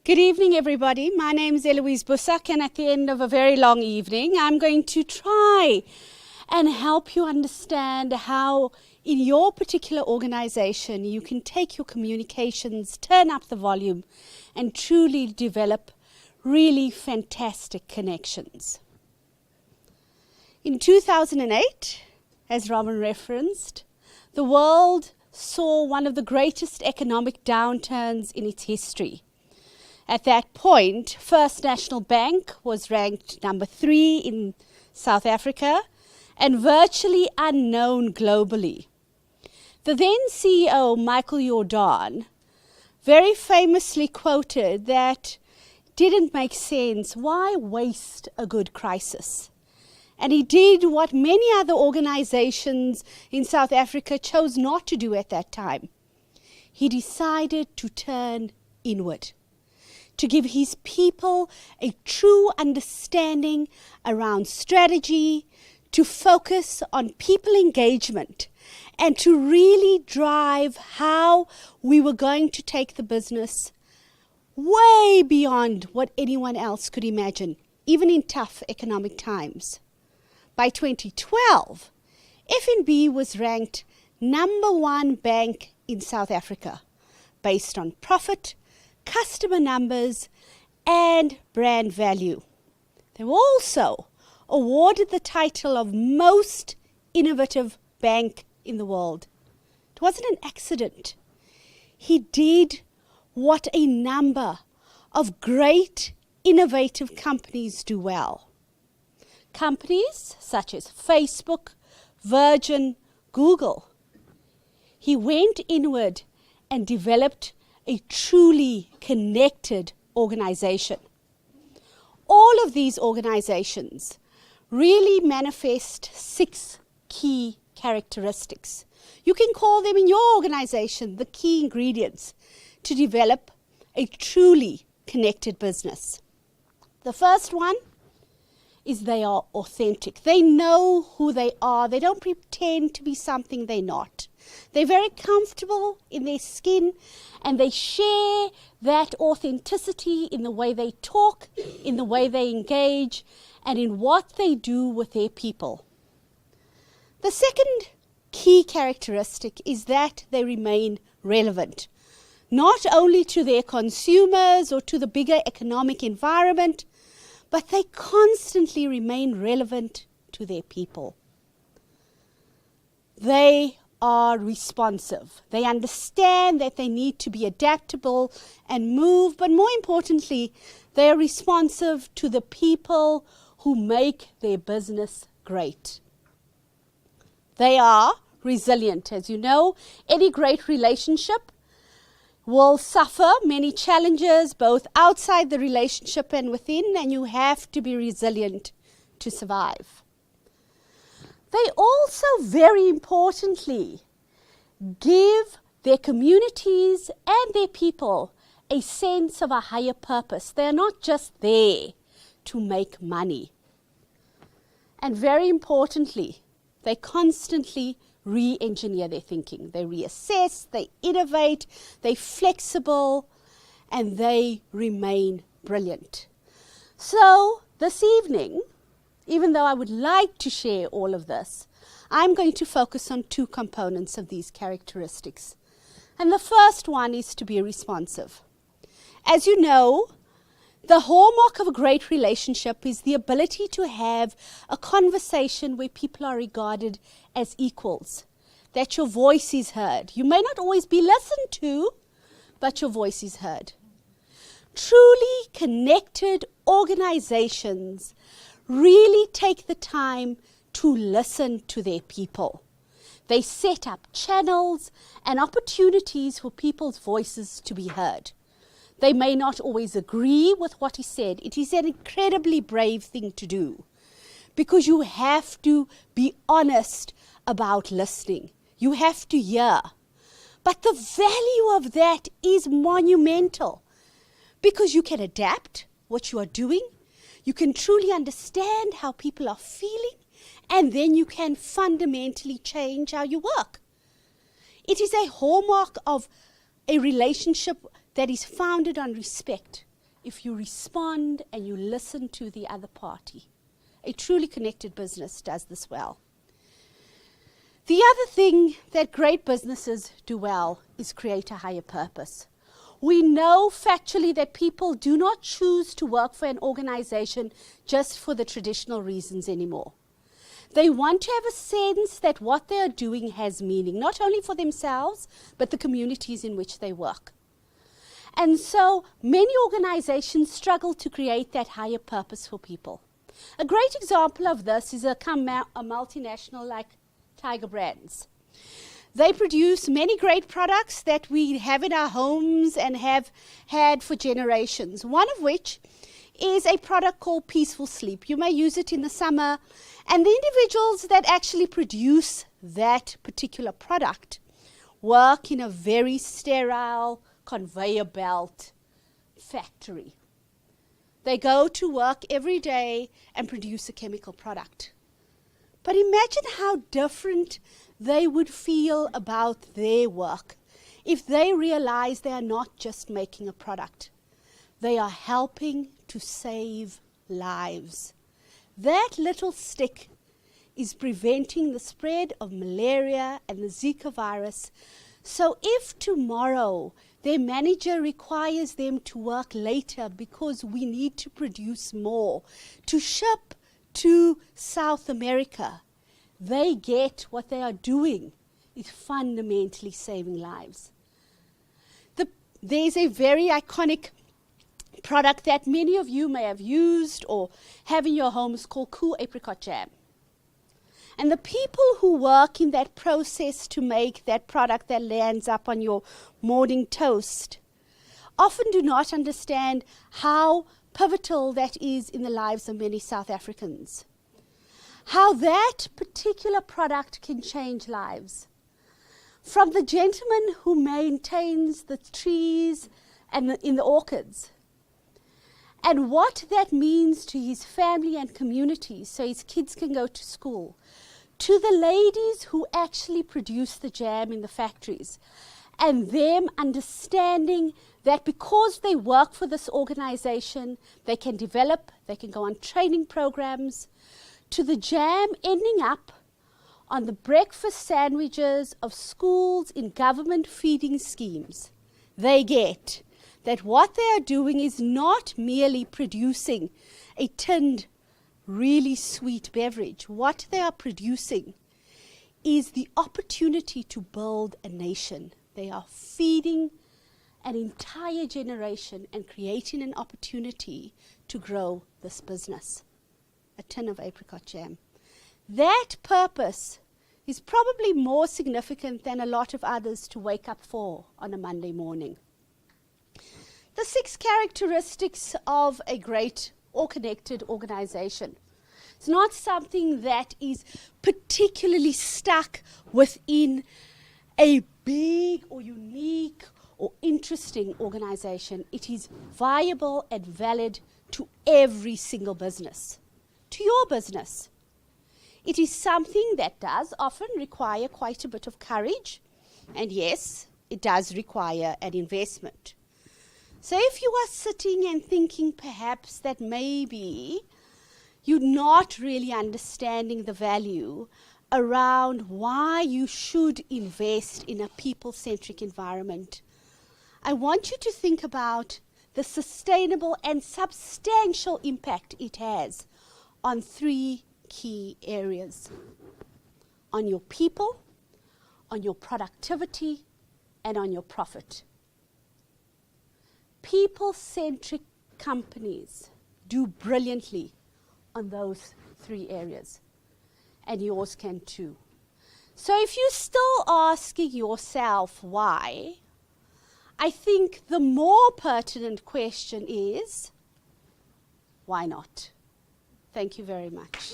Good evening, everybody. My name is Eloise Boezak, and at the end of a very long evening, I'm going to try and help you understand how in your particular organization you can take your communications, turn up the volume, and truly develop really fantastic connections. In 2008, as Robin referenced, the world saw one of the greatest economic downturns in its history. At that point, First National Bank was ranked number 3 in South Africa and virtually unknown globally. The then CEO, Michael Jordan, very famously quoted that it didn't make sense. Why waste a good crisis? And he did what many other organizations in South Africa chose not to do at that time. He decided to turn inward, to give his people a true understanding around strategy, to focus on people engagement, and to really drive how we were going to take the business way beyond what anyone else could imagine, even in tough economic times. By 2012, FNB was ranked number 1 bank in South Africa based on profit, customer numbers, and brand value. They were also awarded the title of most innovative bank in the world. It wasn't an accident. He did what a number of great innovative companies do well. Companies such as Facebook, Virgin, Google. He went inward and developed a truly connected organization. All of these organizations really manifest 6 key characteristics. You can call them in your organization the key ingredients to develop a truly connected business. The first one is they are authentic. They know who they are. They don't pretend to be something they're not. They're very comfortable in their skin, and they share that authenticity in the way they talk, in the way they engage, and in what they do with their people. The second key characteristic is that they remain relevant, not only to their consumers or to the bigger economic environment, but they constantly remain relevant to their people. They are responsive. They understand that they need to be adaptable and move, but more importantly, they are responsive to the people who make their business great. They are resilient. As you know, any great relationship will suffer many challenges, both outside the relationship and within, and you have to be resilient to survive. They also, very importantly, give their communities and their people a sense of a higher purpose. They're not just there to make money. And very importantly, they constantly re-engineer their thinking. They reassess, they innovate, they're flexible, and they remain brilliant. So this evening, even though I would like to share all of this, I'm going to focus on 2 components of these characteristics. And the first one is to be responsive. As you know, the hallmark of a great relationship is the ability to have a conversation where people are regarded as equals, that your voice is heard. You may not always be listened to, but your voice is heard. Truly connected organizations really take the time to listen to their people. They set up channels and opportunities for people's voices to be heard. They may not always agree with what is said. It is an incredibly brave thing to do because you have to be honest about listening. You have to hear. But the value of that is monumental because you can adapt what you are doing. You can truly understand how people are feeling, and then you can fundamentally change how you work. It is a hallmark of a relationship that is founded on respect. if you respond and you listen to the other party. A truly connected business does this well. The other thing that great businesses do well is create a higher purpose. We know factually that people do not choose to work for an organization just for the traditional reasons anymore. They want to have a sense that what they are doing has meaning, not only for themselves, but the communities in which they work. And so many organizations struggle to create that higher purpose for people. A great example of this is a multinational like Tiger Brands. They produce many great products that we have in our homes and have had for generations, one of which is a product called Peaceful Sleep. You may use it in the summer, and the individuals that actually produce that particular product work in a very sterile conveyor belt factory. They go to work every day and produce a chemical product. But imagine how different they would feel about their work if they realize they are not just making a product. They are helping to save lives. That little stick is preventing the spread of malaria and the Zika virus. So if tomorrow their manager requires them to work later because we need to produce more, to ship to South America, they get what they are doing is fundamentally saving lives. There's a very iconic product that many of you may have used or have in your homes called Cool Apricot Jam. And the people who work in that process to make that product that lands up on your morning toast often do not understand how pivotal that is in the lives of many South Africans. How that particular product can change lives. From the gentleman who maintains the trees and in the orchards, and what that means to his family and community so his kids can go to school, to the ladies who actually produce the jam in the factories, and them understanding that because they work for this organization, they can develop, they can go on training programs, to the jam ending up on the breakfast sandwiches of schools in government feeding schemes. They get that what they are doing is not merely producing a tinned, really sweet beverage. What they are producing is the opportunity to build a nation. They are feeding an entire generation and creating an opportunity to grow this business. A tin of apricot jam. That purpose is probably more significant than a lot of others to wake up for on a Monday morning. The 6 characteristics of a great or connected organization. It's not something that is particularly stuck within a big or unique or interesting organization. It is viable and valid to every single business. To your business. It is something that does often require quite a bit of courage, and yes, it does require an investment. So if you are sitting and thinking perhaps that maybe you're not really understanding the value around why you should invest in a people-centric environment, I want you to think about the sustainable and substantial impact it has on 3 key areas. On your people, on your productivity, and on your profit. People-centric companies do brilliantly on those 3 areas. And yours can too. So if you're still asking yourself why, I think the more pertinent question is, why not? Thank you very much.